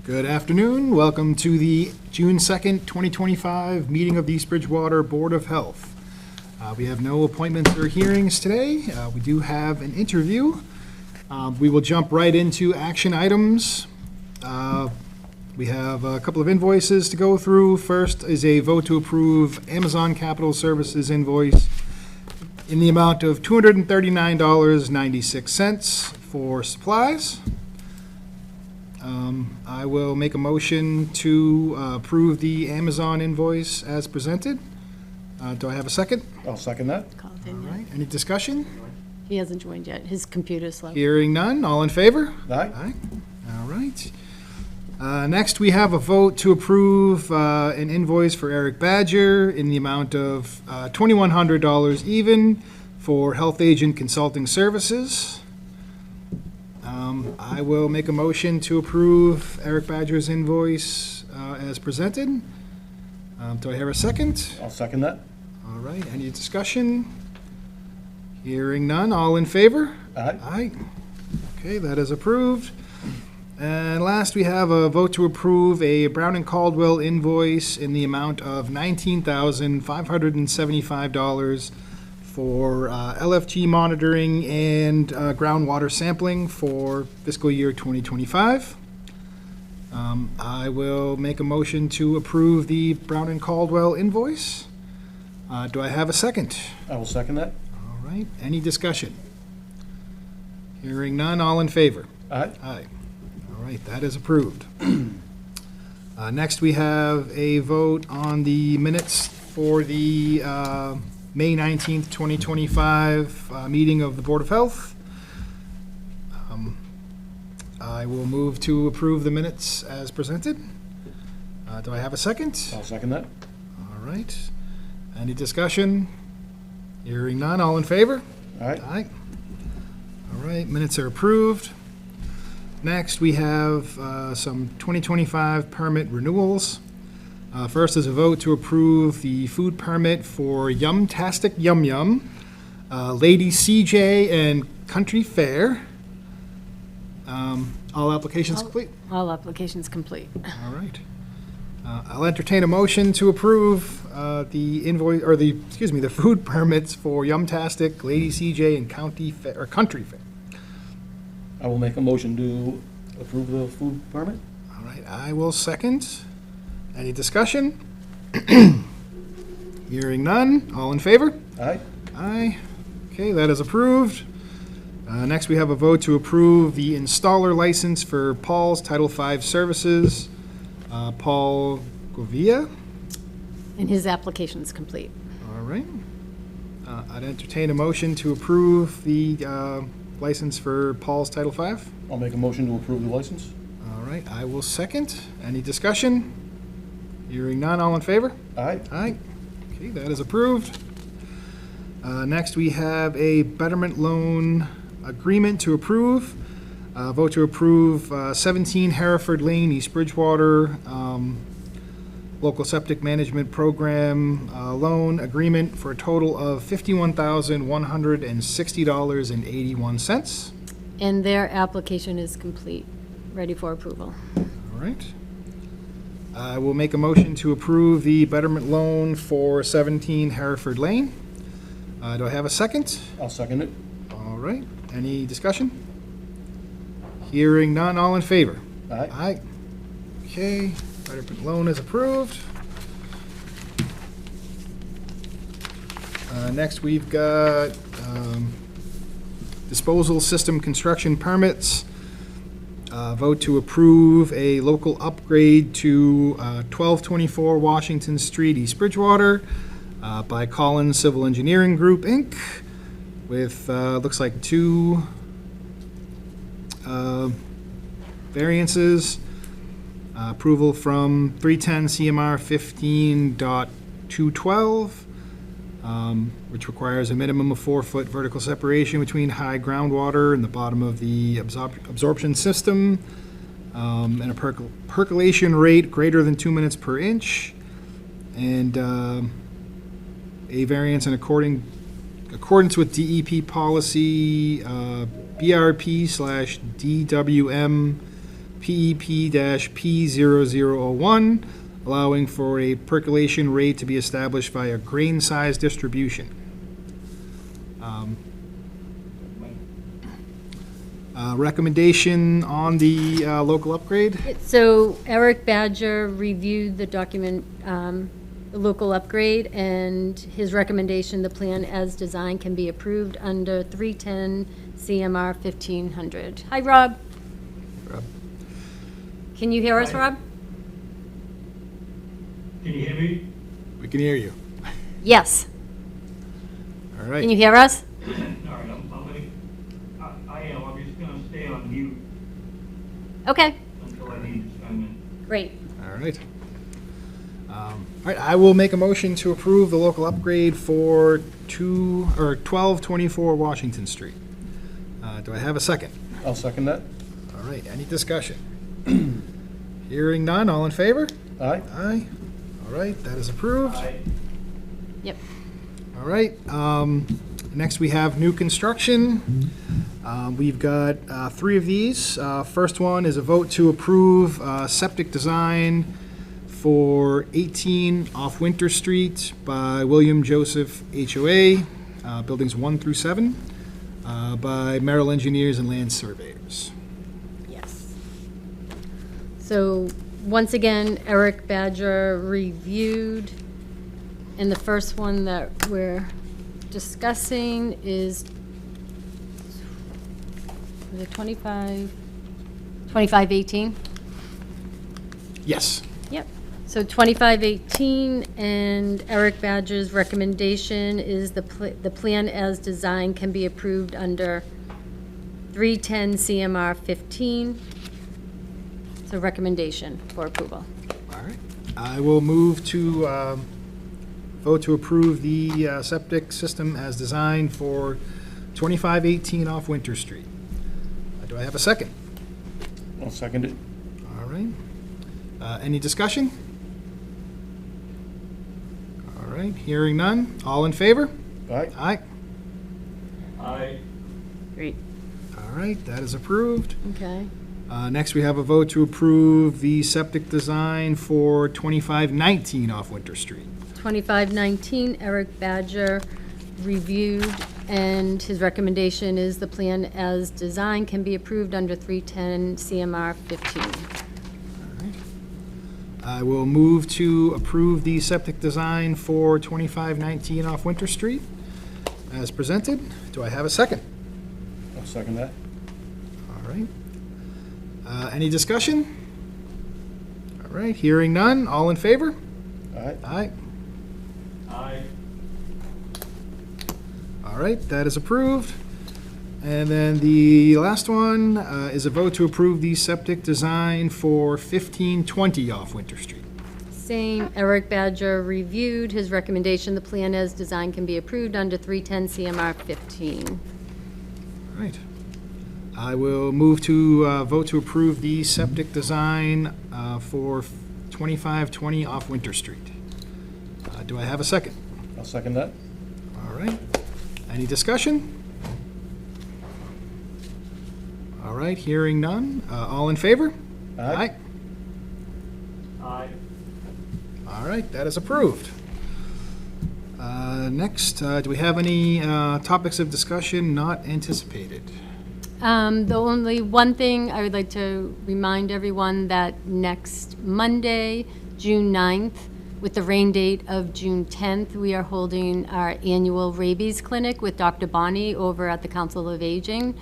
Good afternoon. Welcome to the June 2nd, 2025 meeting of the East Bridgewater Board of Health. We have no appointments or hearings today. We do have an interview. We will jump right into action items. We have a couple of invoices to go through. First is a vote to approve Amazon Capital Services invoice in the amount of $239.96 for supplies. I will make a motion to approve the Amazon invoice as presented. Do I have a second? I'll second that. Called in All yet. right. Any discussion? He hasn't joined yet. His computer's slow. Hearing none. All in favor? Aye. Aye. All right. Next, we have a vote to approve an invoice for Eric Badger in the amount of $2,100 even for health agent consulting services. I will make a motion to approve Eric Badger's invoice as presented. Do I hear a second? I'll second that. All right, any discussion? Hearing none, all in favor? Aye. Aye. Okay, that is approved. And last, we have a vote to approve a Brown and Caldwell invoice in the amount of $19,575 for LFG monitoring and groundwater sampling for fiscal year 2025. I will make a motion to approve the Brown and Caldwell invoice. Do I have a second? I will second that. All right, any discussion? Hearing none, all in favor? Aye. Aye. All right, that is approved. Next, we have a vote on the minutes for the May 19th, 2025 meeting of the Board of Health. I will move to approve the minutes as presented. Do I have a second? I'll second that. All right. Any discussion? Hearing none, all in favor? Aye. Aye. All right, minutes are approved. Next, we have some 2025 permit renewals. First is a vote to approve the food permit for Yum-tastic Yum Yum, Lady CJ, and Country Fair. All applications complete? All applications complete. All right. I'll entertain a motion to approve the invoice, or the food permits for Yum-tastic, Lady CJ, and Country Fair. I will make a motion to approve the food permit. All right, I will second. Any discussion? Hearing none. All in favor? Aye. Aye. Okay, that is approved. Next, we have a vote to approve the installer license for Paul's Title V Services, Paul Govia. And his application's complete. All right. I'd entertain a motion to approve the license for Paul's Title V. I'll make a motion to approve the license. All right, I will second. Any discussion? Hearing none, all in favor? Aye. Aye. Okay, that is approved. Next, we have a betterment loan agreement to approve. Vote to approve 17 Hereford Lane, East Bridgewater, local septic management program loan agreement for a total of $51,160.81. And their application is complete, ready for approval. All right. I will make a motion to approve the betterment loan for 17 Hereford Lane. Do I have a second? I'll second it. All right. Any discussion? Hearing none, all in favor? Aye. Aye. Okay, betterment loan is approved. Next, we've got disposal system construction permits. Vote to approve a local upgrade to 1224 Washington Street, East Bridgewater, by Collins Civil Engineering Group, Inc., with, looks like two variances. Approval from 310 CMR 15.212, which requires a minimum of 4-foot vertical separation between high groundwater and the bottom of the absorption system, and a percolation rate greater than 2 minutes per inch, and a variance in accordance with DEP policy BRP/DWM PEP-P0001, allowing for a percolation rate to be established via grain size distribution. Recommendation on the local upgrade? So Eric Badger reviewed the document, the local upgrade, and his recommendation, the plan as designed can be approved under 310 CMR 1500. Hi, Rob. Rob? Can you hear us, Rob? Can you hear me? We can hear you. Yes. All Can you right. hear us? All right, I'm just gonna stay on mute Okay, until I need to chime in. great. All right. All right, I will make a motion to approve the local upgrade for 1224 Washington Street. Do I have a second? I'll second that. All right, any discussion? Hearing none, all in favor? Aye. Aye. All right, that is approved. Yep. All right, next we have new construction. We've got 3 of these. First one is a vote to approve septic design for 18 off Winter Street by William Joseph HOA, buildings 1 through 7, by Merrill Engineers and Land Surveyors. Yes. So, once again, Eric Badger reviewed, and the first one that we're discussing is the 2518? Yes. Yep. So 2518, and Eric Badger's recommendation is the plan as designed can be approved under 310 CMR 15. So recommendation for approval. All right. I will move to vote to approve the septic system as designed for 2518 off Winter Street. Do I have a second? I'll second it. All right. Any discussion? All right, hearing none. All in favor? Aye. Aye. Aye. Great. All right, that is approved. Okay. Next, we have a vote to approve the septic design for 2519 off Winter Street. 2519, Eric Badger reviewed, and his recommendation is the plan as designed can be approved under 310 CMR 15. All right. I will move to approve the septic design for 2519 off Winter Street as presented. Do I have a second? I'll second that. All right. Any discussion? All right, hearing none. All in favor? Aye. Aye. Aye. All right, that is approved. And then the last one is a vote to approve the septic design for 1520 off Winter Street. Same, Eric Badger reviewed, his recommendation, the plan as designed can be approved under 310 CMR 15. All right. I will move to vote to approve the septic design for 2520 off Winter Street. Do I have a second? I'll second that. All right. Any discussion? All right, hearing none. All in favor? Aye. Aye. All right, that is approved. Next, do we have any topics of discussion not anticipated? The only one thing I would like to remind everyone that next Monday, June 9th, with the rain date of June 10th, we are holding our annual rabies clinic with Dr. Bonnie over at the Council of Aging.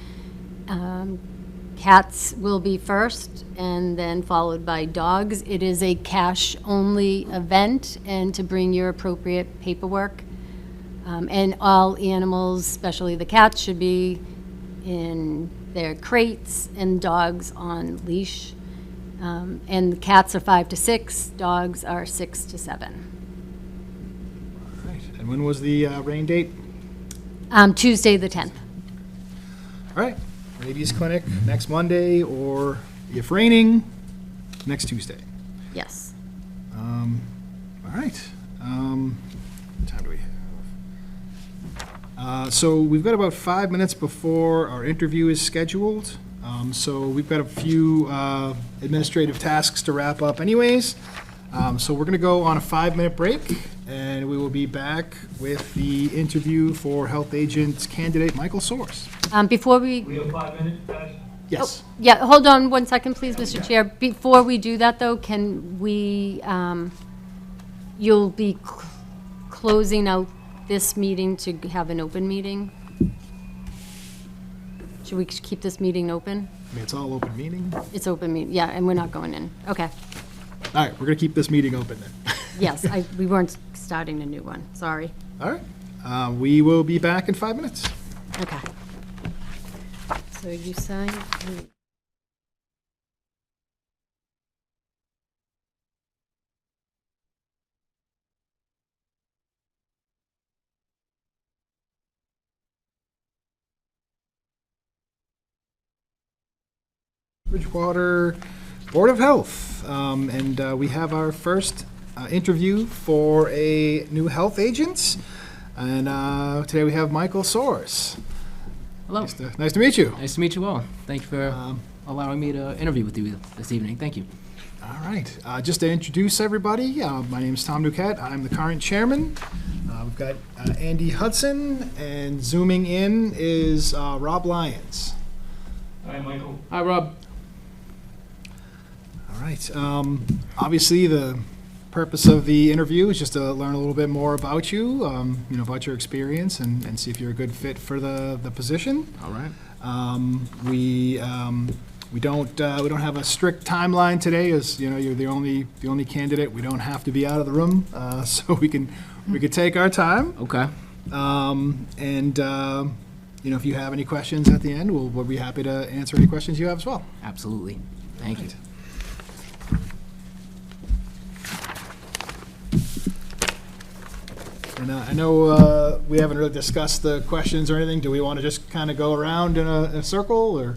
Cats will be first and then followed by dogs. It is a cash-only event, and to bring your appropriate paperwork. And all animals, especially the cats, should be in their crates, and dogs on leash. And the cats are 5 to 6, dogs are 6 to 7. All right, and when was the rain date? Tuesday, the 10th. All right, rabies clinic next Monday, or if raining, next Tuesday. Yes. All right. What time do we have? So we've got about 5 minutes before our interview is scheduled. So we've got a few administrative tasks to wrap up anyways. So we're going to go on a 5-minute break, and we will be back with the interview for health agent candidate Michael Source. Before we, We have 5 minutes, guys? Yes. yeah, hold on one second, please, Mr. Chair. Before we do that, though, can we, you'll be closing out this meeting to have an open meeting? Should we keep this meeting open? I mean, it's all open meeting. All It's open meeting, yeah, and we're not going in. Okay. right, we're going to keep this meeting open then. Yes, we weren't starting a new one, sorry. All right. We will be back in 5 minutes. Okay. So you sign. Bridgewater Board of Health. And we have our first interview for a new health agent. And today we have Michael Source. Hello. Nice to meet you. Nice to meet you all. Thank you for allowing me to interview with you this evening. Thank you. All right. Just to introduce everybody, my name is Tom Duquette. I'm the current chairman. We've got Andy Hudson, and zooming in is Rob Lyons. Hi, Michael. Hi, Rob. All right. Obviously, the purpose of the interview is just to learn a little bit more about you, about your experience, and see if you're a good fit for the position. All right. We don't have a strict timeline today, as you're the only candidate. We don't have to be out of the room, so we can take our time. Okay. If you have any questions at the end, we'll be happy to answer any questions you have as well. Absolutely. Thank you. And I know we haven't really discussed the questions or anything. Do we want to just kind of go around in a circle, or?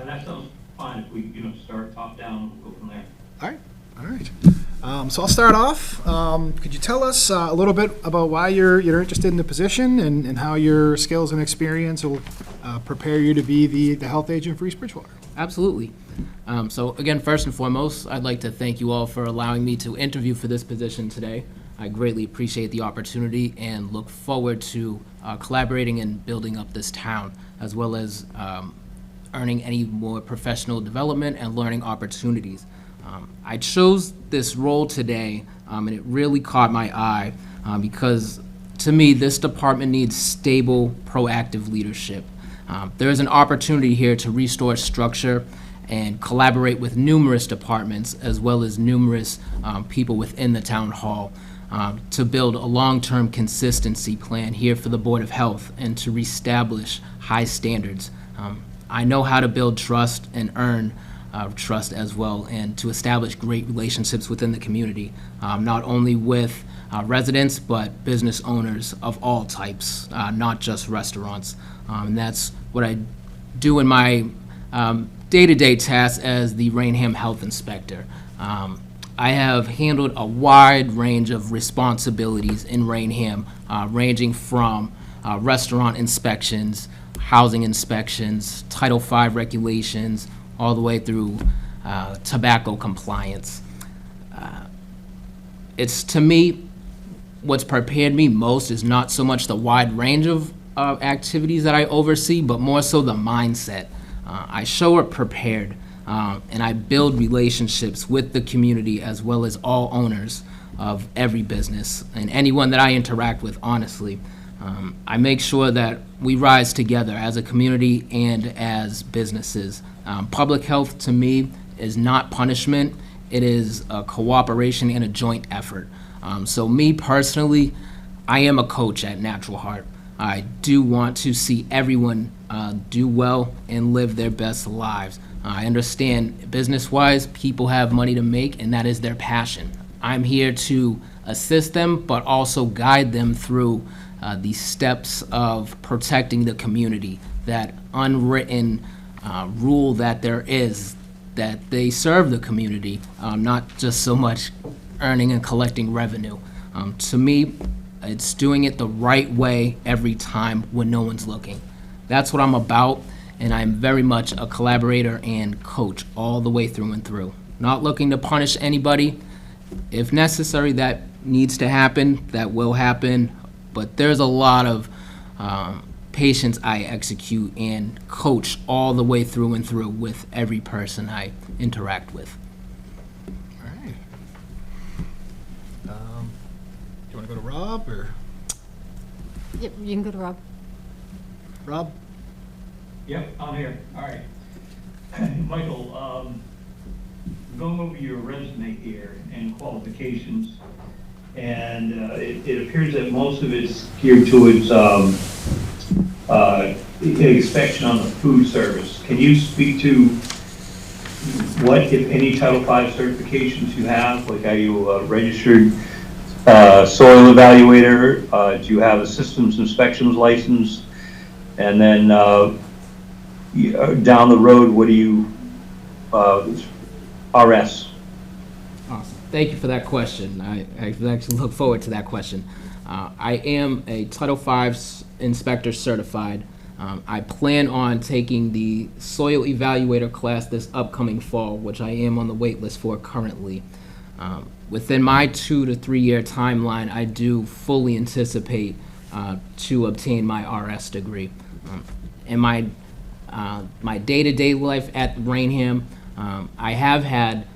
That sounds fine if we, start top down, we'll go from there. All right. So I'll start off. Could you tell us a little bit about why you're interested in the position, and how your skills and experience will prepare you to be the health agent for East Bridgewater? Absolutely. So again, first and foremost, I'd like to thank you all for allowing me to interview for this position today. I greatly appreciate the opportunity and look forward to collaborating and building up this town, as well as earning any more professional development and learning opportunities. I chose this role today, and it really caught my eye because, to me, this department needs stable, proactive leadership. There is an opportunity here to restore structure and collaborate with numerous departments, as well as numerous people within the town hall, to build a long-term consistency plan here for the Board of Health and to reestablish high standards. I know how to build trust and earn trust as well, and to establish great relationships within the community, not only with residents, but business owners of all types, not just restaurants. And that's what I do in my day-to-day tasks as the Rainham Health Inspector. I have handled a wide range of responsibilities in Rainham, ranging from restaurant inspections, housing inspections, Title V regulations, all the way through tobacco compliance. It's, to me, what's prepared me most is not so much the wide range of activities that I oversee, but more so the mindset. I show up prepared, and I build relationships with the community as well as all owners of every business and anyone that I interact with, honestly. I make sure that we rise together as a community and as businesses. Public health, to me, is not punishment. It is a cooperation and a joint effort. So me personally, I am a coach at Natural Heart. I do want to see everyone do well and live their best lives. I understand business-wise, people have money to make, and that is their passion. I'm here to assist them, but also guide them through the steps of protecting the community, that unwritten rule that there is, that they serve the community, not just so much earning and collecting revenue. To me, it's doing it the right way every time when no one's looking. That's what I'm about, and I'm very much a collaborator and coach all the way through and through. Not looking to punish anybody. If necessary, that needs to happen, that will happen, but there's a lot of patience I execute and coach all the way through and through with every person I interact with. All right. Do you want to go to Rob, or? Yep, you can go to Rob. Rob? Yep, I'm here, all right. Michael, going over your resume here and qualifications, and it appears that most of it's geared towards inspection on the food service. Can you speak to what, if any, Title V certifications you have? Like, are you a registered soil evaluator? Do you have a systems inspections license? And then down the road, what do you, RS? Awesome. Thank you for that question. I actually look forward to that question. I am a Title V inspector certified. I plan on taking the soil evaluator class this upcoming fall, which I am on the wait list for currently. Within my 2 to 3 year timeline, I do fully anticipate to obtain my RS degree. In my day-to-day life at Rainham, I have had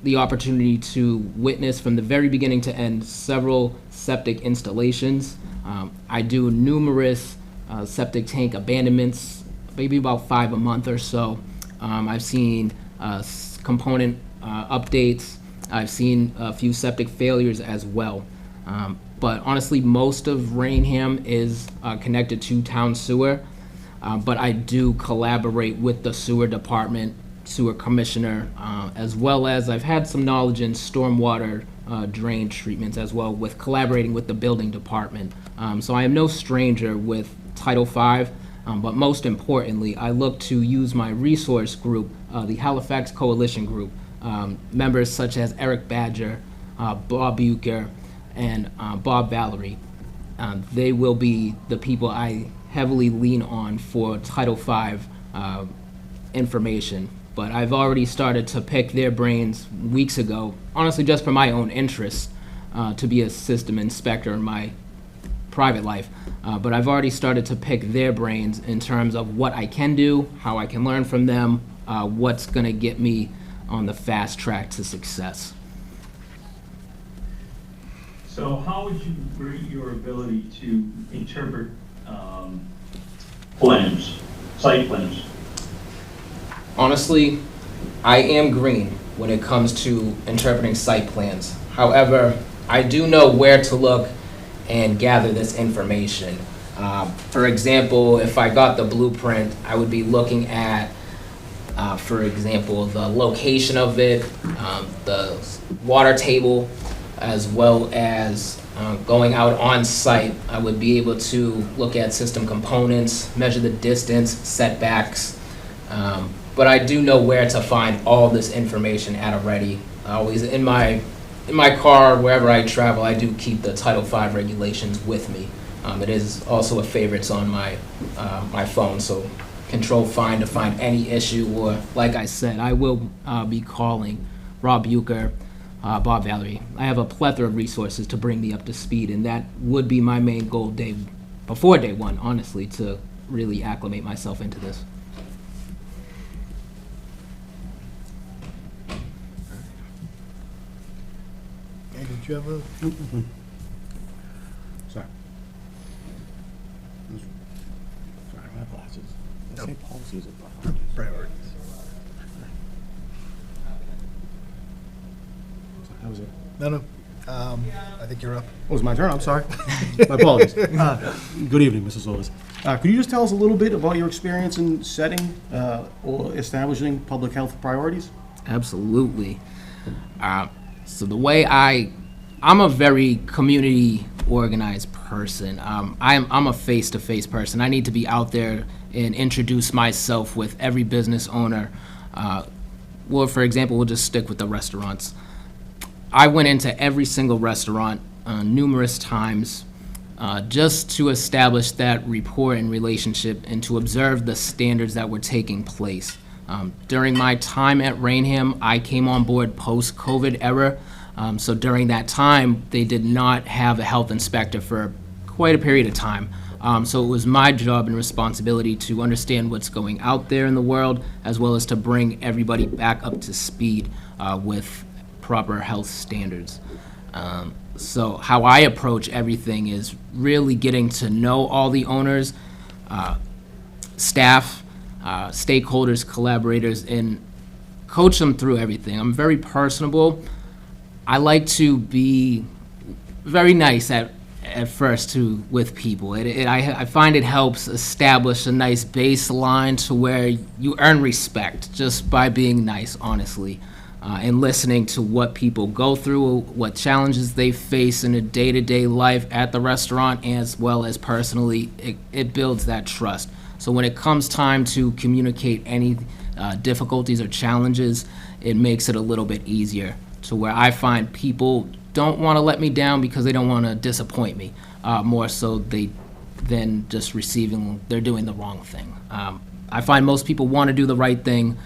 the opportunity to witness from the very beginning to end several septic installations. I do numerous septic tank abandonments, maybe about 5 a month or so. I've seen component updates. I've seen a few septic failures as well. But honestly, most of Rainham is connected to town sewer. But I do collaborate with the sewer department, sewer commissioner, as well as I've had some knowledge in stormwater drain treatments as well, with collaborating with the building department. So I am no stranger with Title V, but most importantly, I look to use my resource group, the Halifax Coalition Group, members such as Eric Badger, Bob Bucher, and Bob Valerie. They will be the people I heavily lean on for Title V information. But I've already started to pick their brains weeks ago, honestly just for my own interest, to be a system inspector in my private life. But I've already started to pick their brains in terms of what I can do, how I can learn from them, what's gonna get me on the fast track to success. So how would you rate your ability to interpret plans, site plans? Honestly, I am green when it comes to interpreting site plans. However, I do know where to look and gather this information. For example, if I got the blueprint, I would be looking at, for example, the location of it, the water table, as well as going out on site. I would be able to look at system components, measure the distance, setbacks, but I do know where to find all this information at a ready. Always in my car, wherever I travel, I do keep the Title V regulations with me. It is also a favorites on my phone, so Control Find to find any issue, or like I said, I will be calling Rob Bucher, Bob Valerie. I have a plethora of resources to bring me up to speed, and that would be my main goal before day one, honestly, to really acclimate myself into this. Did you have a? Sorry. Sorry, I don't have glasses. I say policies or Priorities. That was it. No. I think you're up. Oh, it was my turn. I'm sorry. My apologies. Good evening, Mrs. Lewis. Could you just tell us a little bit about your experience in setting or establishing public health priorities? Absolutely. So the way I'm a very community organized person. I'm a face-to-face person. I need to be out there and introduce myself with every business owner. Well, for example, we'll just stick with the restaurants. I went into every single restaurant numerous times, just to establish that rapport and relationship and to observe the standards that were taking place. During my time at Rainham, I came on board post-COVID era, so during that time, they did not have a health inspector for quite a period of time. So it was my job and responsibility to understand what's going out there in the world, as well as to bring everybody back up to speed with proper health standards. So how I approach everything is really getting to know all the owners, staff, stakeholders, collaborators, and coach them through everything. I'm very personable. I like to be very nice at first with people. I find it helps establish a nice baseline to where you earn respect just by being nice, honestly, and listening to what people go through, what challenges they face in a day-to-day life at the restaurant, as well as personally. It builds that trust. So when it comes time to communicate any difficulties or challenges, it makes it a little bit easier, to where I find people don't want to let me down because they don't want to disappoint me, more so than just they're doing the wrong thing. I find most people want to do the right thing.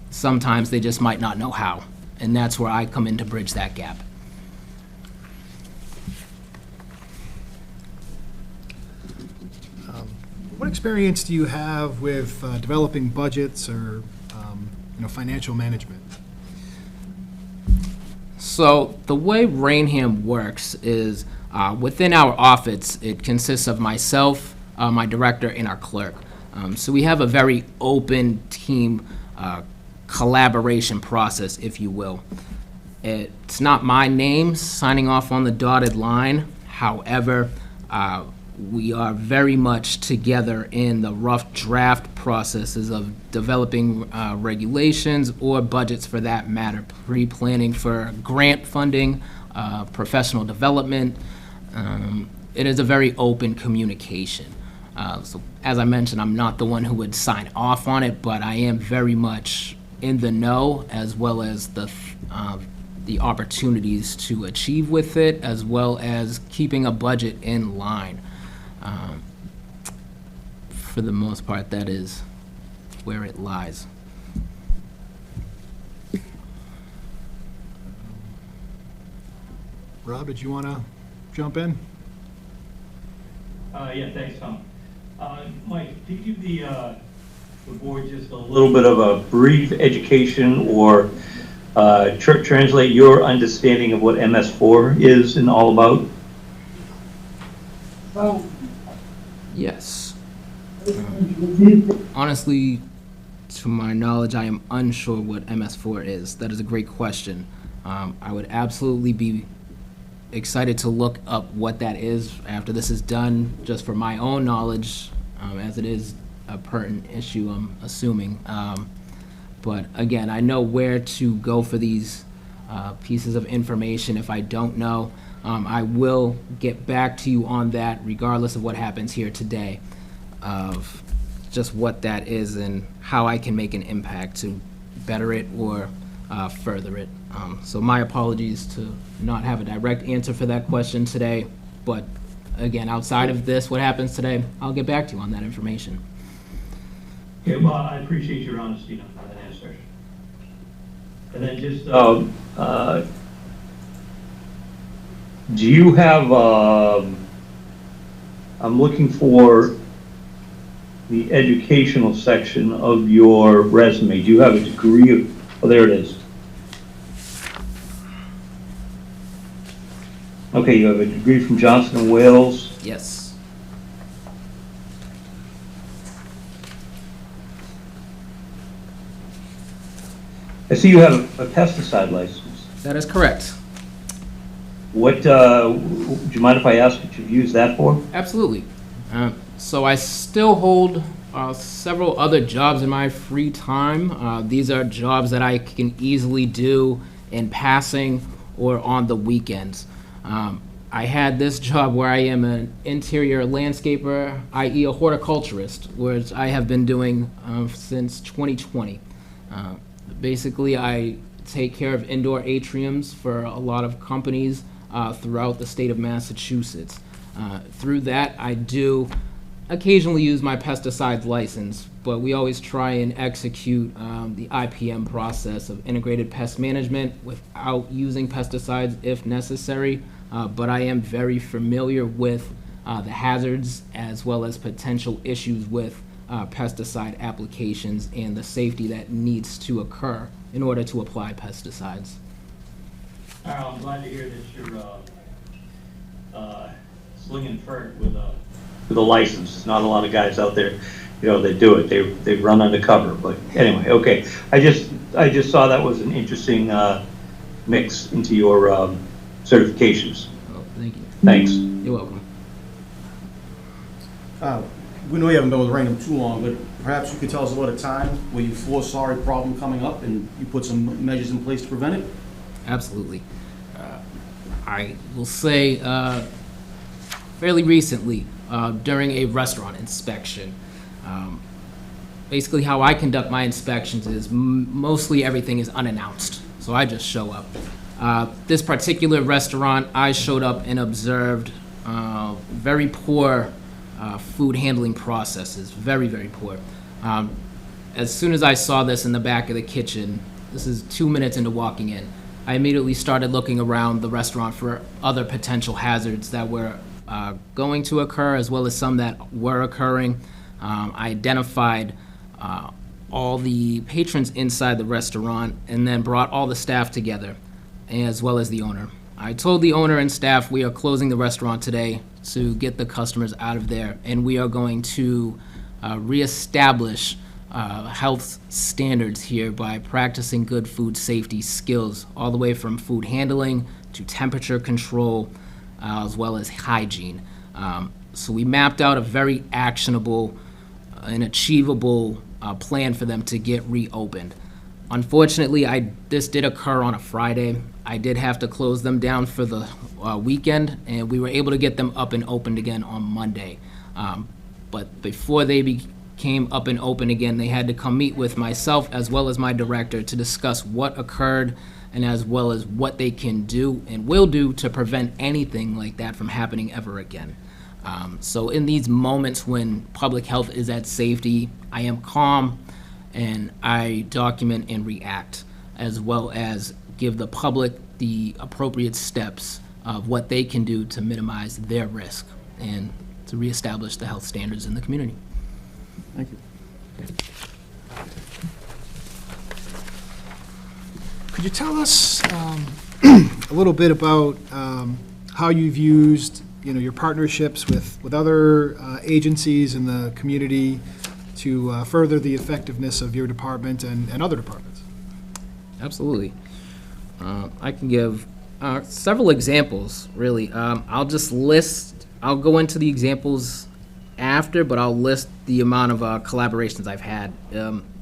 Sometimes they just might not know how, and that's where I come in to bridge that gap. What experience do you have with developing budgets or financial management? So the way Rainham works is within our office, it consists of myself, my director, and our clerk. So we have a very open team collaboration process, if you will. It's not my name signing off on the dotted line. However, we are very much together in the rough draft processes of developing regulations or budgets for that matter, pre-planning for grant funding, professional development. It is a very open communication. So as I mentioned, I'm not the one who would sign off on it, but I am very much in the know, as well as the opportunities to achieve with it, as well as keeping a budget in line. For the most part, that is where it lies. Rob, did you want to jump in? Yeah, thanks, Tom. Mike, could you give the board just a little bit of a brief education or translate your understanding of what MS4 is and all about? Yes. Honestly, to my knowledge, I am unsure what MS4 is. That is a great question. I would absolutely be excited to look up what that is after this is done, just for my own knowledge, as it is a pertinent issue, I'm assuming. But again, I know where to go for these pieces of information. If I don't know, I will get back to you on that regardless of what happens here today, of just what that is and how I can make an impact to better it or further it. So my apologies to not have a direct answer for that question today, but again, outside of this, what happens today, I'll get back to you on that information. Okay, well, I appreciate your honesty on that answer. And then just, do you have, I'm looking for the educational section of your resume. Do you have a degree of, oh, there it is. Okay, you have a degree from Johnson & Wales. Yes. I see you have a pesticide license. That is correct. What, would you mind if I ask what you've used that for? Absolutely. So I still hold several other jobs in my free time. These are jobs that I can easily do in passing or on the weekends. I had this job where I am an interior landscaper, i.e. a horticulturist, which I have been doing since 2020. Basically, I take care of indoor atriums for a lot of companies throughout the state of Massachusetts. Through that, I do occasionally use my pesticides license, but we always try and execute the IPM process of integrated pest management without using pesticides if necessary. But I am very familiar with the hazards as well as potential issues with pesticide applications and the safety that needs to occur in order to apply pesticides. Carl, I'm glad to hear that you're slinging fert with a license. There's not a lot of guys out there, that do it. They run undercover. But anyway, okay. I just saw that was an interesting mix into your certifications. Oh, thank you. Thanks. You're welcome. We know you haven't been with Rainham too long, but perhaps you could tell us about a time where you foresaw a problem coming up and you put some measures in place to prevent it? Absolutely. I will say fairly recently, during a restaurant inspection, basically how I conduct my inspections is mostly everything is unannounced. So I just show up. This particular restaurant, I showed up and observed very poor food handling processes, very, very poor. As soon as I saw this in the back of the kitchen, this is 2 minutes into walking in, I immediately started looking around the restaurant for other potential hazards that were going to occur, as well as some that were occurring. I identified all the patrons inside the restaurant and then brought all the staff together, as well as the owner. I told the owner and staff we are closing the restaurant today to get the customers out of there, and we are going to reestablish health standards here by practicing good food safety skills, all the way from food handling to temperature control, as well as hygiene. So we mapped out a very actionable and achievable plan for them to get reopened. Unfortunately, this did occur on a Friday. I did have to close them down for the weekend, and we were able to get them up and opened again on Monday. But before they became up and open again, they had to come meet with myself as well as my director to discuss what occurred and as well as what they can do and will do to prevent anything like that from happening ever again. So in these moments when public health is at safety, I am calm and I document and react, as well as give the public the appropriate steps of what they can do to minimize their risk and to reestablish the health standards in the community. Thank you. Could you tell us a little bit about how you've used, your partnerships with other agencies in the community to further the effectiveness of your department and other departments? Absolutely. I can give several examples, really. I'll go into the examples after, but I'll list the amount of collaborations I've had.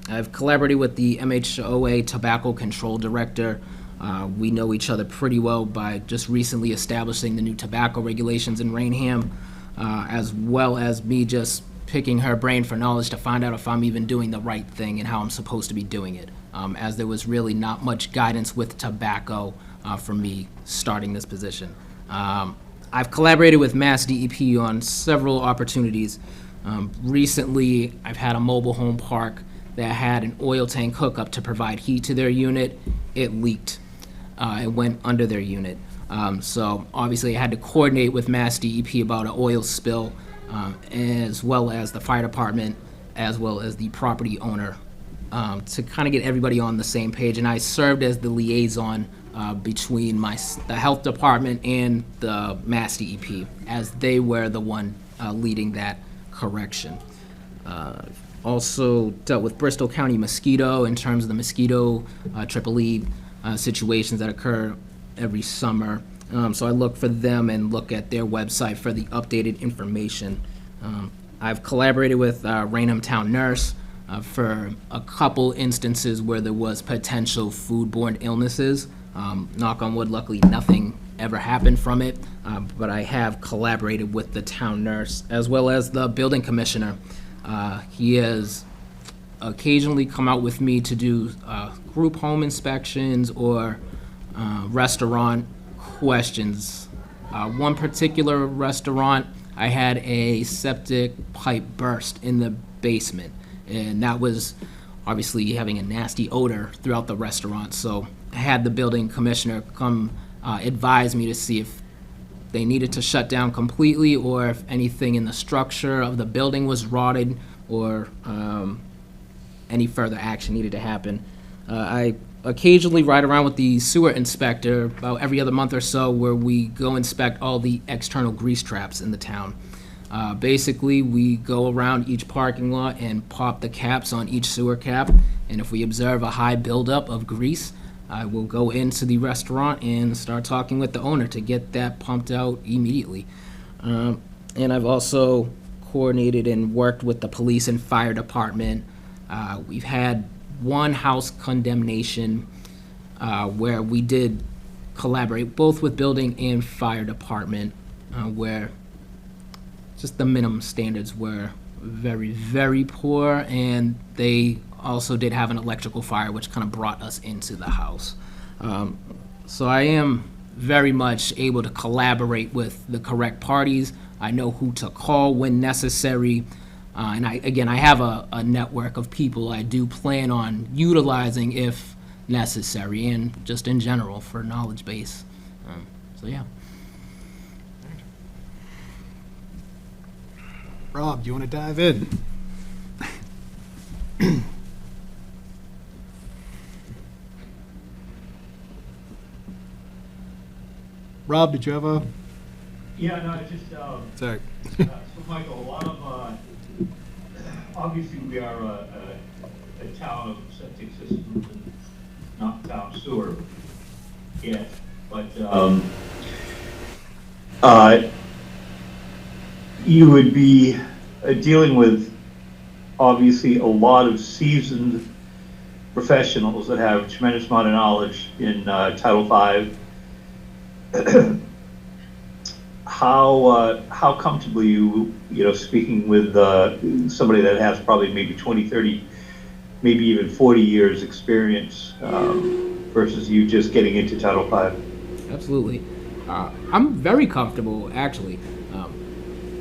I've collaborated with the MHOA Tobacco Control Director. We know each other pretty well by just recently establishing the new tobacco regulations in Rainham, as well as me just picking her brain for knowledge to find out if I'm even doing the right thing and how I'm supposed to be doing it, as there was really not much guidance with tobacco for me starting this position. I've collaborated with Mass DEP on several opportunities. Recently, I've had a mobile home park that had an oil tank hookup to provide heat to their unit. It leaked. It went under their unit. So obviously I had to coordinate with Mass DEP about an oil spill, as well as the fire department, as well as the property owner, to kind of get everybody on the same page. And I served as the liaison between the health department and the Mass DEP, as they were the one leading that correction. Also dealt with Bristol County mosquito in terms of the mosquito EEE situations that occur every summer. So I look for them and look at their website for the updated information. I've collaborated with Rainham Town Nurse for a couple instances where there was potential foodborne illnesses. Knock on wood, luckily nothing ever happened from it, but I have collaborated with the town nurse as well as the building commissioner. He has occasionally come out with me to do group home inspections or restaurant questions One particular restaurant, I had a septic pipe burst in the basement, and that was obviously having a nasty odor throughout the restaurant. So I had the building commissioner come advise me to see if they needed to shut down completely or if anything in the structure of the building was rotted or any further action needed to happen. I occasionally ride around with the sewer inspector about every other month or so, where we go inspect all the external grease traps in the town. Basically, we go around each parking lot and pop the caps on each sewer cap, and if we observe a high buildup of grease, I will go into the restaurant and start talking with the owner to get that pumped out immediately. And I've also coordinated and worked with the police and fire department. We've had one house condemnation where we did collaborate both with building and fire department, where just the minimum standards were very, very poor, and they also did have an electrical fire, which kind of brought us into the house. So I am very much able to collaborate with the correct parties. I know who to call when necessary. And I have a network of people I do plan on utilizing if necessary, and just in general for knowledge base. So yeah. Rob, do you want to dive in? Rob, did you have a? Yeah, no, it's just, Sorry. so Michael, a lot of, obviously we are a town of septic systems and not town sewer yet, but, you would be dealing with obviously a lot of seasoned professionals that have a tremendous amount of knowledge in Title V. How comfortable you speaking with somebody that has probably maybe 20, 30, maybe even 40 years experience versus you just getting into Title V? Absolutely. I'm very comfortable, actually.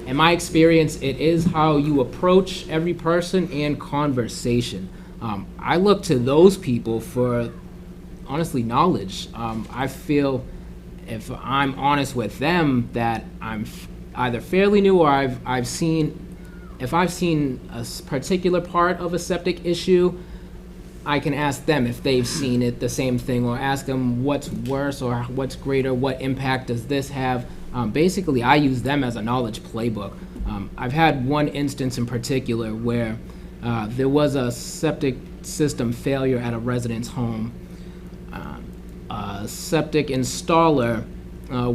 In my experience, it is how you approach every person and conversation. I look to those people for, honestly, knowledge. I feel if I'm honest with them that I'm either fairly new or I've seen a particular part of a septic issue, I can ask them if they've seen it, the same thing, or ask them what's worse or what's greater, what impact does this have. Basically, I use them as a knowledge playbook. I've had one instance in particular where there was a septic system failure at a resident's home. A septic installer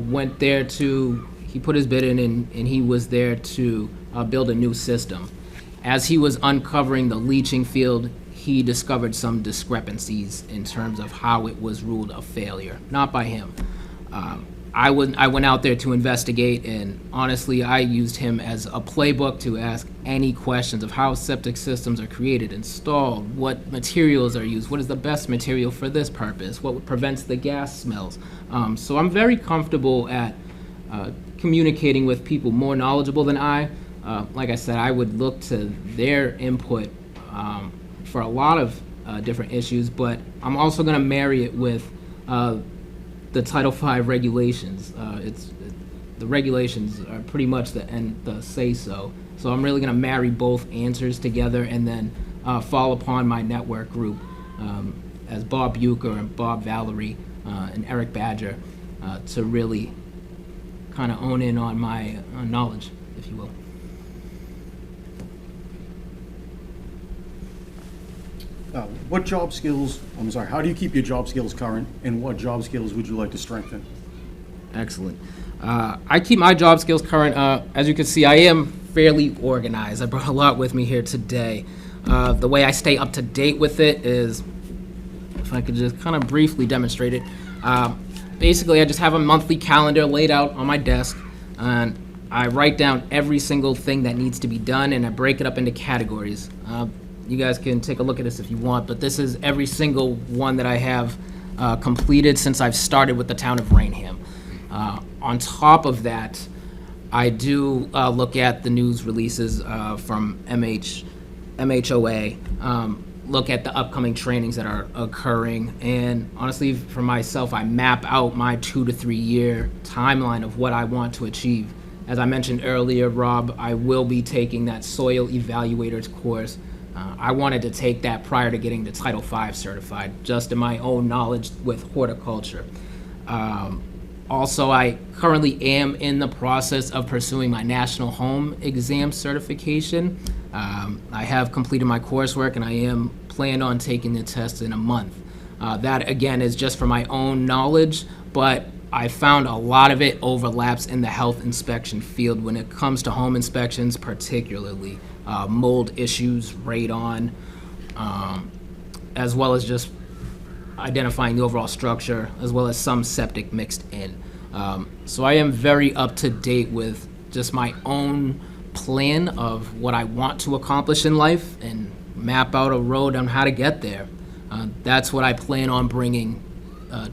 went there he put his bid in and he was there to build a new system. As he was uncovering the leaching field, he discovered some discrepancies in terms of how it was ruled a failure, not by him. I went out there to investigate, and honestly, I used him as a playbook to ask any questions of how septic systems are created, installed, what materials are used, what is the best material for this purpose, what prevents the gas smells. So I'm very comfortable at communicating with people more knowledgeable than I. Like I said, I would look to their input for a lot of different issues, but I'm also going to marry it with the Title V regulations. The regulations are pretty much the say-so. So I'm really going to marry both answers together and then fall upon my network group as Bob Bucher and Bob Valerie and Eric Badger to really kind of own in on my knowledge, if you will. How do you keep your job skills current, and what job skills would you like to strengthen? Excellent. I keep my job skills current. As you can see, I am fairly organized. I brought a lot with me here today. The way I stay up to date with it is, if I could just kind of briefly demonstrate it. Basically, I just have a monthly calendar laid out on my desk, and I write down every single thing that needs to be done, and I break it up into categories. You guys can take a look at this if you want, but this is every single one that I have completed since I've started with the town of Rainham. On top of that, I do look at the news releases from MHOA, look at the upcoming trainings that are occurring, and honestly, for myself, I map out my 2 to 3 year timeline of what I want to achieve. As I mentioned earlier, Rob, I will be taking that soil evaluators course. I wanted to take that prior to getting the Title V certified, just in my own knowledge with horticulture. Also, I currently am in the process of pursuing my National Home Exam certification. I have completed my coursework, and I am planning on taking the test in a month. That, again, is just for my own knowledge, but I found a lot of it overlaps in the health inspection field when it comes to home inspections, particularly mold issues, radon, as well as just identifying the overall structure, as well as some septic mixed in. So I am very up to date with just my own plan of what I want to accomplish in life and map out a road on how to get there. That's what I plan on bringing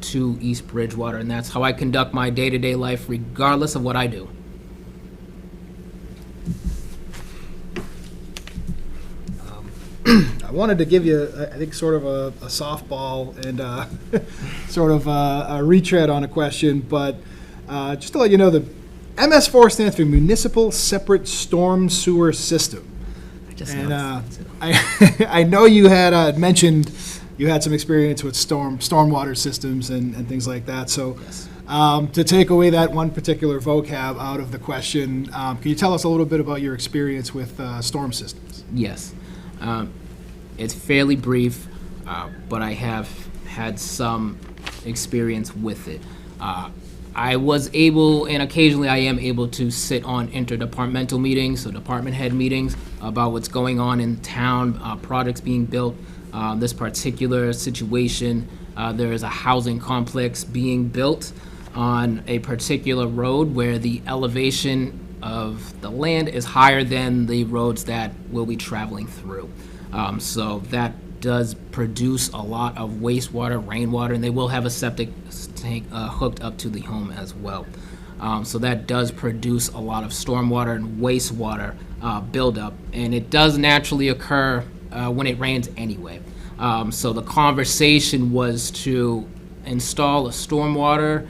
to East Bridgewater, and that's how I conduct my day-to-day life regardless of what I do. I wanted to give you, I think, sort of a softball and sort of a retread on a question, but just to let you know, the MS4 stands for Municipal Separate Storm Sewer System. And I know you had mentioned you had some experience with stormwater systems and things like that. So to take away that one particular vocab out of the question, can you tell us a little bit about your experience with storm systems? Yes. It's fairly brief, but I have had some experience with it. I was able, and occasionally I am able to sit on interdepartmental meetings, so department head meetings, about what's going on in town, projects being built. This particular situation, there is a housing complex being built on a particular road where the elevation of the land is higher than the roads that we'll be traveling through. So that does produce a lot of wastewater, rainwater, and they will have a septic tank hooked up to the home as well. So that does produce a lot of stormwater and wastewater buildup, and it does naturally occur when it rains anyway. So the conversation was to install a stormwater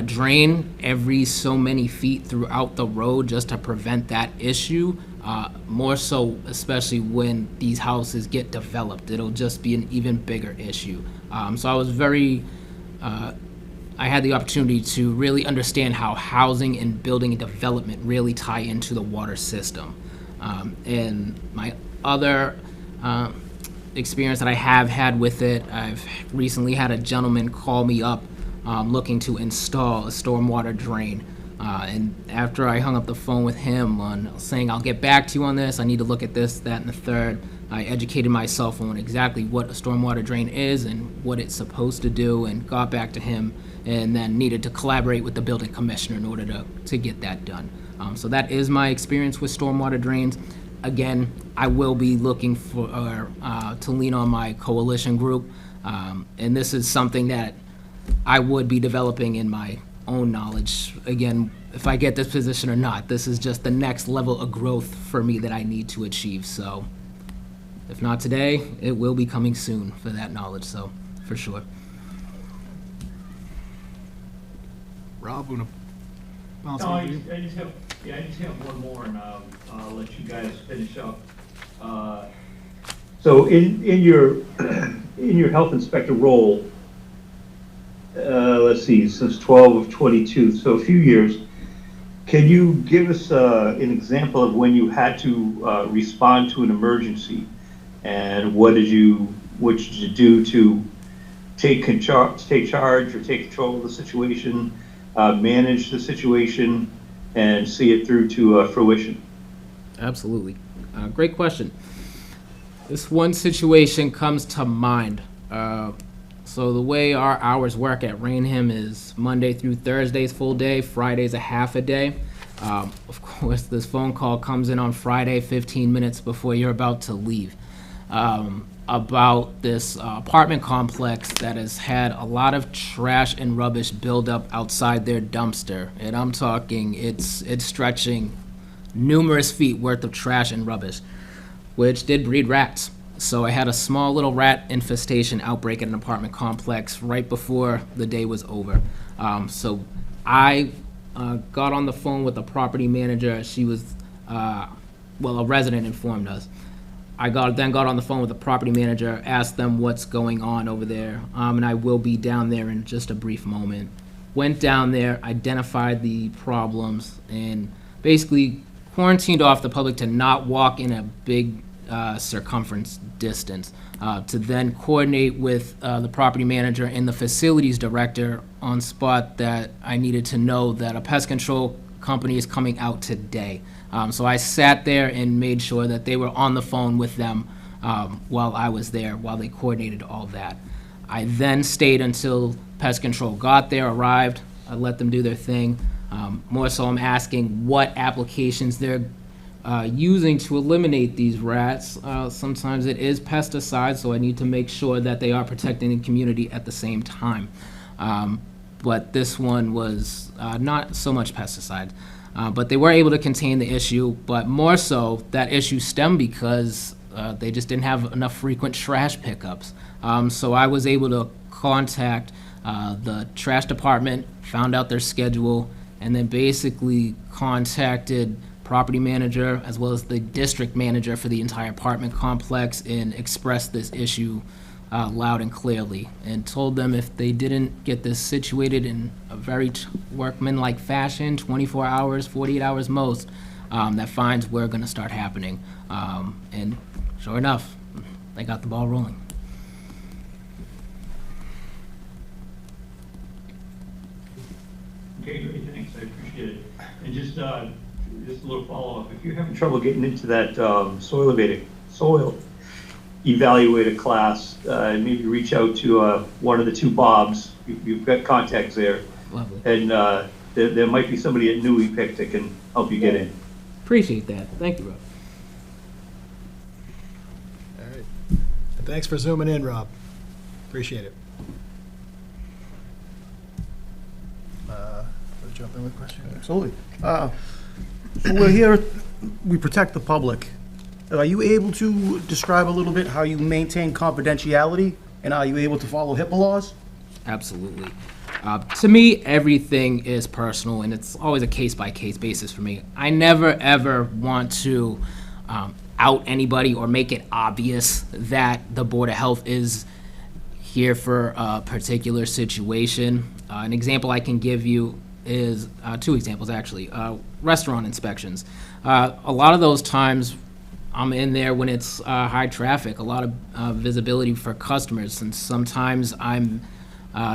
drain every so many feet throughout the road just to prevent that issue. More so, especially when these houses get developed, it'll just be an even bigger issue. So I was I had the opportunity to really understand how housing and building and development really tie into the water system. And my other experience that I have had with it, I've recently had a gentleman call me up looking to install a stormwater drain. And after I hung up the phone with him on saying, I'll get back to you on this, I need to look at this, that, and the third, I educated myself on exactly what a stormwater drain is and what it's supposed to do, and got back to him, and then needed to collaborate with the building commissioner in order to get that done. So that is my experience with stormwater drains. Again, I will be looking for to lean on my coalition group, and this is something that I would be developing in my own knowledge. Again, if I get this position or not, this is just the next level of growth for me that I need to achieve. So if not today, it will be coming soon for that knowledge, so for sure. Rob, want to bounce No, over I to you? just have one more, and I'll let you guys finish up. So in your health inspector role, let's see, since 12 of 22, so a few years, can you give us an example of when you had to respond to an emergency, and what did you do to take charge or take control of the situation, manage the situation, and see it through to fruition? Absolutely. Great question. This one situation comes to mind. So the way our hours work at Rainham is Monday through Thursdays full day, Fridays a half a day. Of course, this phone call comes in on Friday 15 minutes before you're about to leave. about this apartment complex that has had a lot of trash and rubbish build up outside their dumpster. And I'm talking, it's stretching numerous feet worth of trash and rubbish, which did breed rats. So I had a small little rat infestation outbreak at an apartment complex right before the day was over. So I got on the phone with the property manager. She was, a resident informed us. I then got on the phone with the property manager, asked them what's going on over there, and I will be down there in just a brief moment. Went down there, identified the problems, and basically quarantined off the public to not walk in a big circumference distance, to then coordinate with the property manager and the facilities director on spot that I needed to know that a pest control company is coming out today. So I sat there and made sure that they were on the phone with them while I was there, while they coordinated all that. I then stayed until pest control got there, arrived. I let them do their thing. More so, I'm asking what applications they're using to eliminate these rats. Sometimes it is pesticides, so I need to make sure that they are protecting the community at the same time. But this one was not so much pesticides. But they were able to contain the issue, but more so, that issue stemmed because they just didn't have enough frequent trash pickups. So I was able to contact the trash department, found out their schedule, and then basically contacted property manager as well as the district manager for the entire apartment complex and expressed this issue loud and clearly, and told them if they didn't get this situated in a very workmanlike fashion, 24 hours, 48 hours most, that fines were going to start happening. And sure enough, they got the ball rolling. Okay, great, thanks, I appreciate it. And just a little follow-up, if you're having trouble getting into that soil evaluator class, maybe reach out to one of the two Bobs. You've got contacts there. Lovely. And there might be somebody at Newey Pick that can help you get in. Appreciate that. Thank you, Rob. All right. Thanks for zooming in, Rob. Appreciate it. Jump in with questions. Absolutely. So we're here, we protect the public. Are you able to describe a little bit how you maintain confidentiality, and are you able to follow HIPAA laws? Absolutely. To me, everything is personal, and it's always a case-by-case basis for me. I never, ever want to out anybody or make it obvious that the Board of Health is here for a particular situation. An example I can give you is two examples, actually. Restaurant inspections. A lot of those times, I'm in there when it's high traffic, a lot of visibility for customers, and sometimes I'm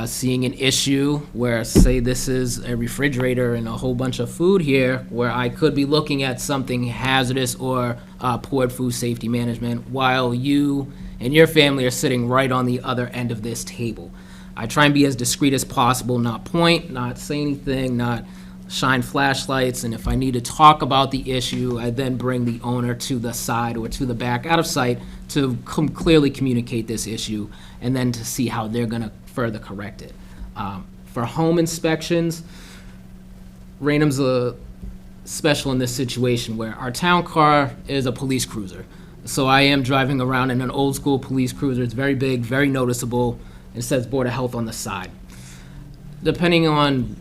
seeing an issue where, say, this is a refrigerator and a whole bunch of food here, where I could be looking at something hazardous or poor food safety management, while you and your family are sitting right on the other end of this table. I try and be as discreet as possible, not point, not say anything, not shine flashlights, and if I need to talk about the issue, I then bring the owner to the side or to the back, out of sight, to clearly communicate this issue, and then to see how they're going to further correct it. For home inspections, Raynham's special in this situation where our town car is a police cruiser. So I am driving around in an old school police cruiser. It's very big, very noticeable. It says Board of Health on the side. Depending on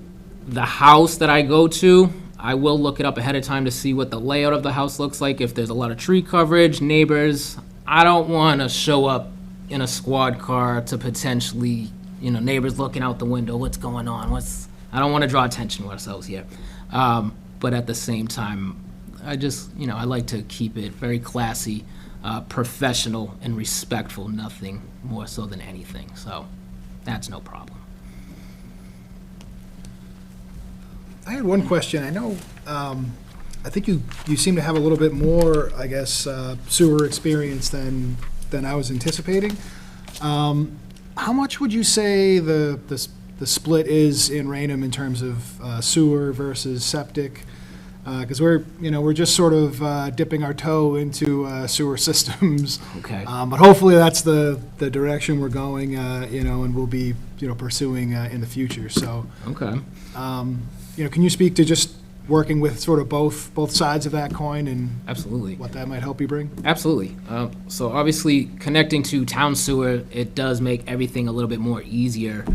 the house that I go to, I will look it up ahead of time to see what the layout of the house looks like. If there's a lot of tree coverage, neighbors, I don't want to show up in a squad car to potentially, neighbors looking out the window, what's going on? I don't want to draw attention to ourselves here. But at the same time, I like to keep it very classy, professional, and respectful, nothing more so than anything. So that's no problem. I had one question. I know, I think you seem to have a little bit more, I guess, sewer experience than I was anticipating. How much would you say the split is in Raynham in terms of sewer versus septic? because we're just sort of dipping our toe into sewer systems. Okay. But hopefully that's the direction we're going, and we'll be, pursuing in the future. So, Okay. can you speak to just working with sort of both sides of that coin and Absolutely. what that might help you bring? Absolutely. So obviously, connecting to town sewer, it does make everything a little bit more easier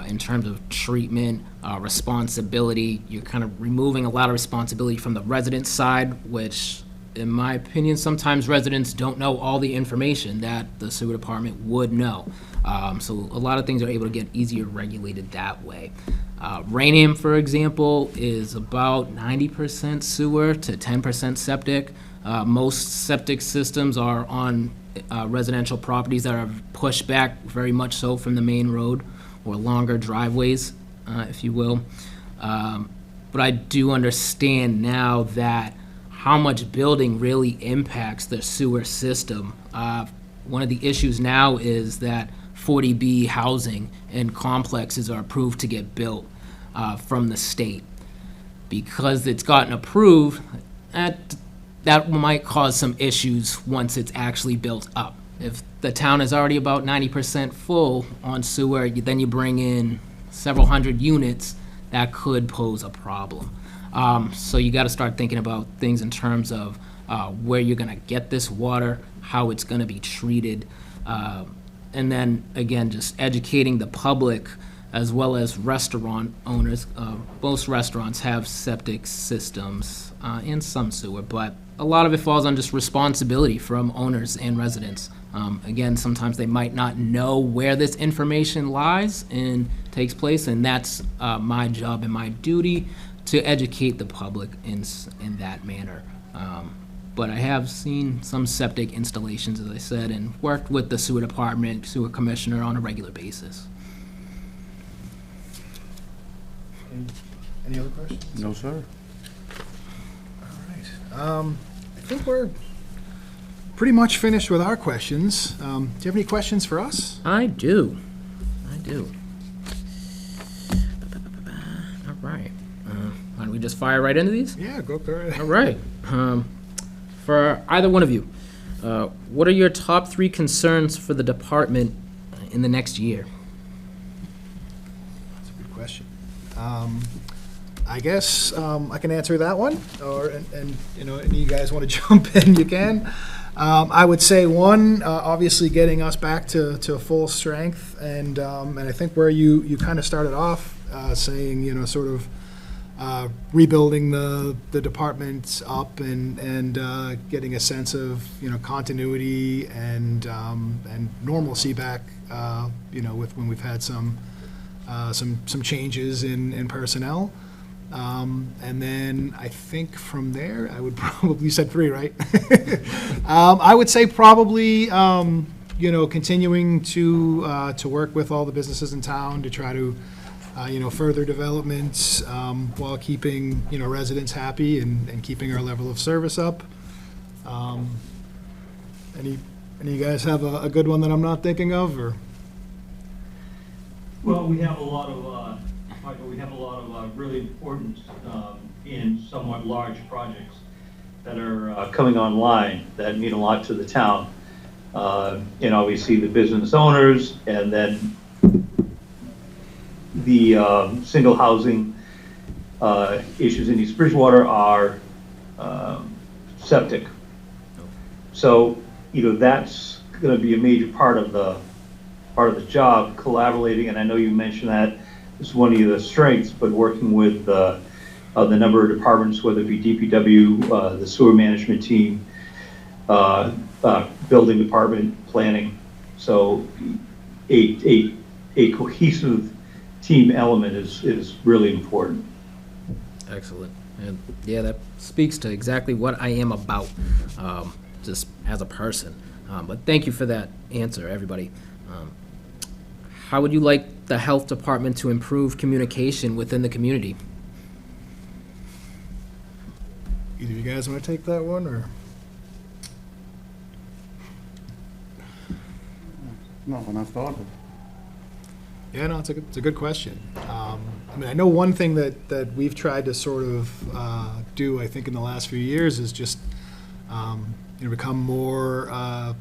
in terms of treatment, responsibility. You're kind of removing a lot of responsibility from the resident side, which, in my opinion, sometimes residents don't know all the information that the sewer department would know. So a lot of things are able to get easier regulated that way. Rainham, for example, is about 90% sewer to 10% septic. Most septic systems are on residential properties that are pushed back very much so from the main road, or longer driveways, if you will. But I do understand now that how much building really impacts the sewer system. One of the issues now is that 40B housing and complexes are approved to get built from the state. Because it's gotten approved, that might cause some issues once it's actually built up. If the town is already about 90% full on sewer, then you bring in several hundred units, that could pose a problem. So you got to start thinking about things in terms of where you're going to get this water, how it's going to be treated, and then, again, just educating the public as well as restaurant owners. Most restaurants have septic systems and some sewer, but a lot of it falls on just responsibility from owners and residents. Again, sometimes they might not know where this information lies and takes place, and that's my job and my duty to educate the public in that manner. But I have seen some septic installations, as I said, and worked with the sewer department, sewer commissioner on a regular basis. Any other questions? No, sir. All right. I think we're pretty much finished with our questions. Do you have any questions for us? I do. All right. Why don't we just fire right into these? Yeah, go ahead. All right. For either one of you, what are your top 3 concerns for the department in the next year? That's a good question. I guess I can answer that one, and any of you guys want to jump in, you can. I would say one, obviously getting us back to full strength, and I think where you kind of started off saying, sort of rebuilding the department up and getting a sense of continuity and normalcy back, with when we've had some changes in personnel. And then I think from there, I would probably, you said 3, right? I would say probably, continuing to work with all the businesses in town to try to, further development, while keeping, residents happy and keeping our level of service up. Any of you guys have a good one that I'm not thinking of, or? Well, we have a lot of, really important and somewhat large projects that are coming online that mean a lot to the town. And obviously the business owners, and then the single housing issues in East Bridgewater are septic. So, that's going to be a major part of the job, collaborating, and I know you mentioned that is one of the strengths, but working with the number of departments, whether it be DPW, the sewer management team, building department, planning. So a cohesive team element is really important. Excellent. And yeah, that speaks to exactly what I am about, just as a person. But thank you for that answer, everybody. How would you like the health department to improve communication within the community? Either of you guys want to take that one, or? Not when I've thought of it. Yeah, no, it's a good question. I mean, I know one thing that we've tried to sort of do, I think, in the last few years is just, become more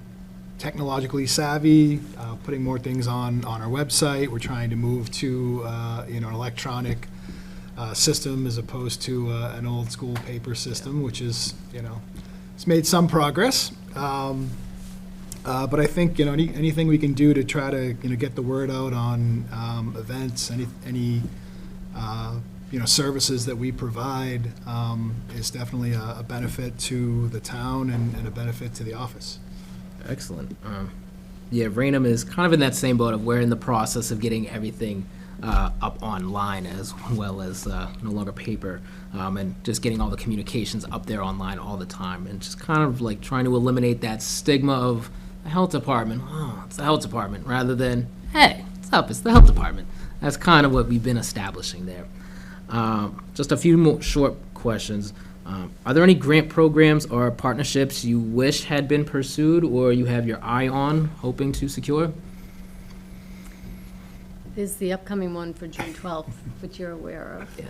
technologically savvy, putting more things on our website. We're trying to move to, an electronic system as opposed to an old school paper system, which is, it's made some progress. But I think, anything we can do to try to, get the word out on events, any services that we provide is definitely a benefit to the town and a benefit to the office. Excellent. Yeah, Rainham is kind of in that same boat of we're in the process of getting everything up online as well as no longer paper, and just getting all the communications up there online all the time, and just kind of like trying to eliminate that stigma of the health department. Oh, it's the health department, rather than, hey, what's up? It's the health department. That's kind of what we've been establishing there. Just a few more short questions. Are there any grant programs or partnerships you wish had been pursued or you have your eye on, hoping to secure? There's the upcoming one for June 12th, which you're aware of. Yeah.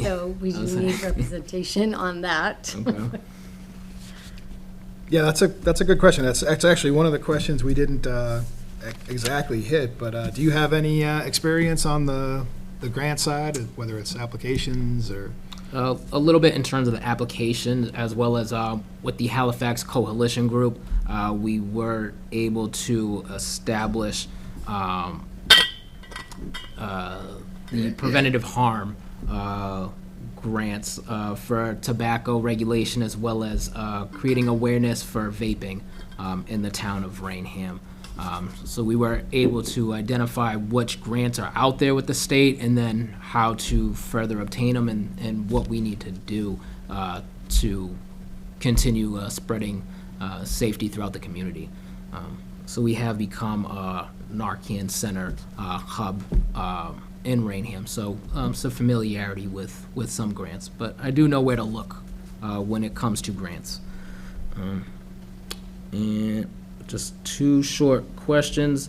So we do need representation on that. Okay. Yeah, that's a good question. That's actually one of the questions we didn't exactly hit, but do you have any experience on the grant side, whether it's applications or? A little bit in terms of the application, as well as with the Halifax Coalition Group, we were able to establish the preventative harm grants for tobacco regulation, as well as creating awareness for vaping in the town of Rainham. So we were able to identify which grants are out there with the state, and then how to further obtain them, and what we need to do to continue spreading safety throughout the community. So we have become a Narcan Center hub in Rainham, so some familiarity with some grants, but I do know where to look when it comes to grants. And just two short questions.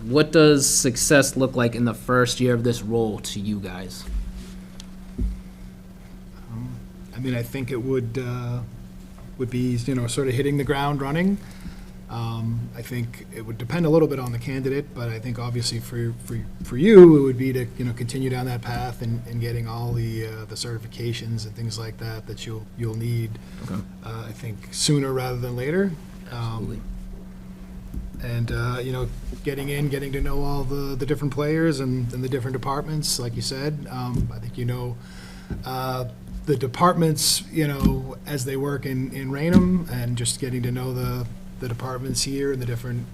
What does success look like in the first year of this role to you guys? I mean, I think it would be, sort of hitting the ground running. I think it would depend a little bit on the candidate, but I think obviously for you, it would be to, continue down that path and getting all the certifications and things like that you'll need. Okay. I think sooner rather than later. Absolutely. And, getting to know all the different players and the different departments, like you said. I think the departments, as they work in Rainham, and just getting to know the departments here and the different,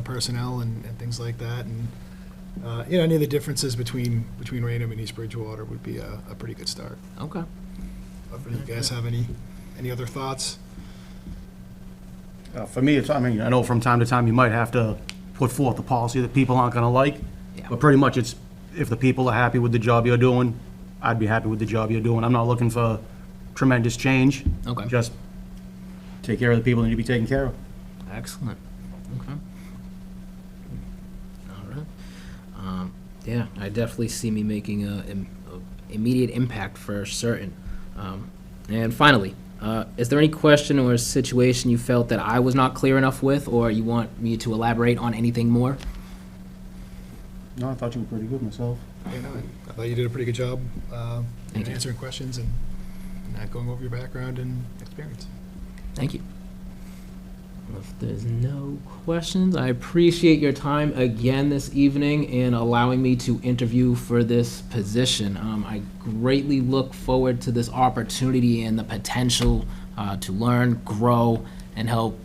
personnel and things like that. And, any of the differences between Rainham and East Bridgewater would be a pretty good start. Okay. Do you guys have any other thoughts? For me, I know from time to time you might have to put forth a policy that people aren't going to like, Yeah. but pretty much it's, if the people are happy with the job you're doing, I'd be happy with the job you're doing. I'm not looking for tremendous change. Okay. Just take care of the people that need to be taken care of. Excellent. Okay. All right. Yeah, I definitely see me making a immediate impact for certain. And finally, is there any question or situation you felt that I was not clear enough with, or you want me to elaborate on anything more? No, I thought you were pretty good myself. I thought you did a pretty good job Thank you. answering questions and going over your background and experience. Thank you. If there's no questions, I appreciate your time again this evening and allowing me to interview for this position. I greatly look forward to this opportunity and the potential to learn, grow, and help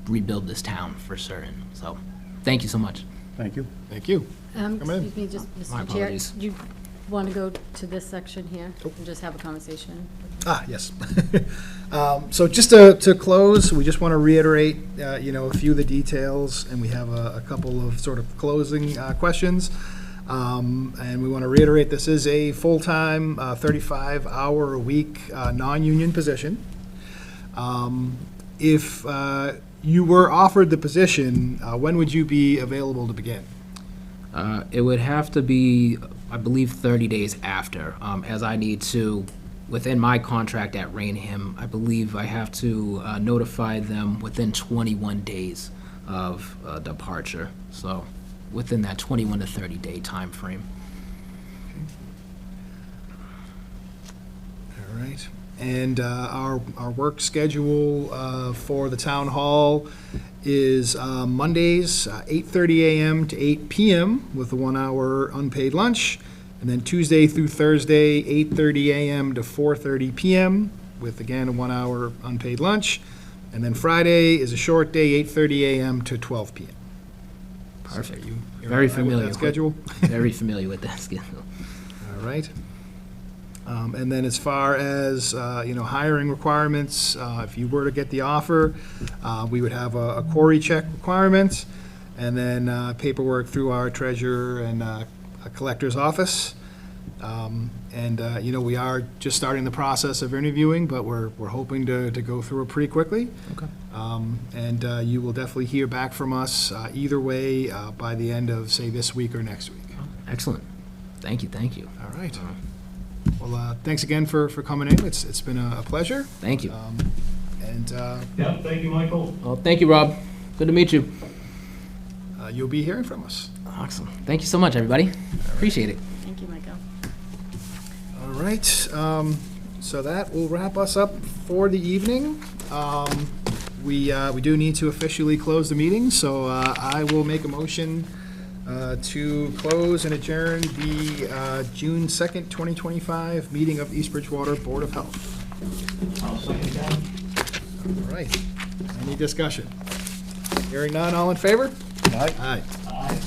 rebuild this town for certain. So, thank you so much. Thank you. Thank you. in. Excuse me, just, My Mr. Chair, apologies. you want to go to this section here and just have a conversation? Yes. So just to close, we just want to reiterate, a few of the details, and we have a couple of sort of closing questions. And we want to reiterate, this is a full-time, 35-hour-a-week, non-union position. If you were offered the position, when would you be available to begin? It would have to be I believe 30 days after, as I need to, within my contract at Rainham, I believe I have to notify them within 21 days of departure. So within that 21 to 30 day time frame. All right. And our work schedule for the town hall is Mondays, 8:30 a.m. to 8 p.m. with a 1-hour unpaid lunch. And then Tuesday through Thursday, 8:30 a.m. to 4:30 p.m. with, again, a 1-hour unpaid lunch. And then Friday is a short day, 8:30 a.m. to 12 p.m. Perfect. So you're Very all right with familiar that with- schedule? Very familiar with that schedule. All right. And then as far as, hiring requirements, if you were to get the offer, we would have a query check requirement, and then paperwork through our treasurer and a collector's office. We are just starting the process of interviewing, but we're hoping to go through it pretty quickly. Okay. And you will definitely hear back from us either way by the end of, say, this week or next week. Excellent. Thank you, thank you. All right. Well, thanks again for coming in. It's been a pleasure. Thank you. Yeah, thank you, Michael. Well, thank you, Rob. Good to meet you. You'll be hearing from us. Awesome. Thank you so much, everybody. Appreciate it. Thank you, Michael. All right. So that will wrap us up for the evening. We do need to officially close the meeting, so I will make a motion to close and adjourn the June 2nd, 2025 meeting of East Bridgewater Board of Health. I'll second that. All right. Any discussion? Hearing none, all in favor? Aye. Aye. Aye.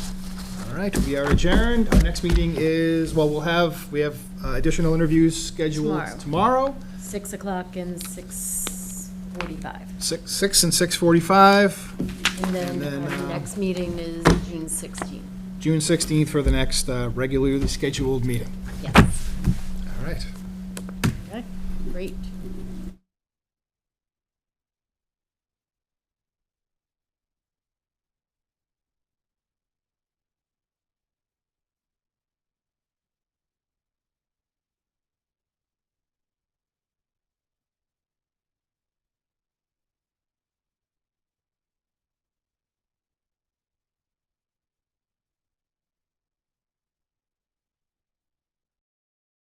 All right, we are adjourned. Our next meeting is, well, we have additional interviews scheduled tomorrow, 6 o'clock and 6:45. 6 and 6:45. And then And then, our next meeting is June 16th. June 16th for the next regularly scheduled meeting. Yes. All right. Okay, great.